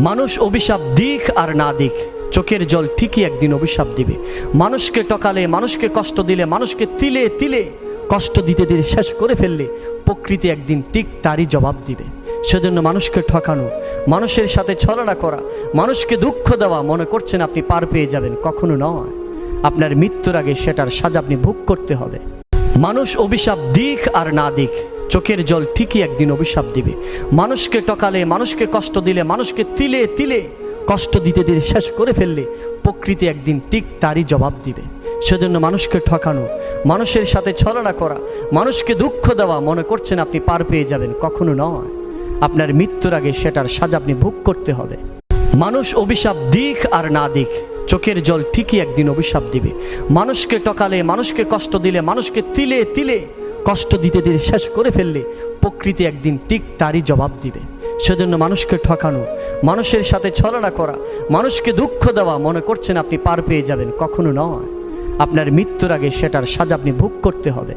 মানুষ অভিশাপ দিক আর না দিক, চোখের জল ঠিকই একদিন অভিশাপ দিবে। মানুষকে টকালে, মানুষকে কষ্ট দিলে, মানুষকে তিলে তিলে কষ্ট দিতে দিতে শেষ করে ফেললে প্রকৃতি একদিন ঠিক তারই জবাব দিবে। সেজন্য মানুষকে ঠকানো, মানুষের সাথে ছলনা করা, মানুষকে দুঃখ দেওয়া মনে করছেন আপনি পার পেয়ে যাবেন, কখনো নয়। আপনার মৃত্যুর আগে সেটার সাজা আপনি ভোগ করতে হবে। মানুষ অভিশাপ দিক আর না দিক, চোখের জল ঠিকই একদিন অভিশাপ দিবে। মানুষকে টকালে, মানুষকে কষ্ট দিলে, মানুষকে তিলে তিলে কষ্ট দিতে দিতে শেষ করে ফেললে প্রকৃতি একদিন ঠিক তারই জবাব দিবে। সেজন্য মানুষকে ঠকানো, মানুষের সাথে ছলনা করা, মানুষকে দুঃখ দেওয়া মনে করছেন আপনি পার পেয়ে যাবেন, কখনো নয়। আপনার মৃত্যুর আগে সেটার সাজা আপনি ভোগ করতে হবে। মানুষ অভিশাপ দিক আর না দিক, চোখের জল ঠিকই একদিন অভিশাপ দিবে। মানুষকে টকালে, মানুষকে কষ্ট দিলে, মানুষকে তিলে তিলে কষ্ট দিতে দিতে শেষ করে ফেললে প্রকৃতি একদিন ঠিক তারই জবাব দিবে। সেজন্য মানুষকে ঠকানো, মানুষের সাথে ছলনা করা, মানুষকে দুঃখ দেওয়া মনে করছেন আপনি পার পেয়ে যাবেন, কখনো নয়। আপনার মৃত্যুর আগে সেটার সাজা আপনি ভোগ করতে হবে।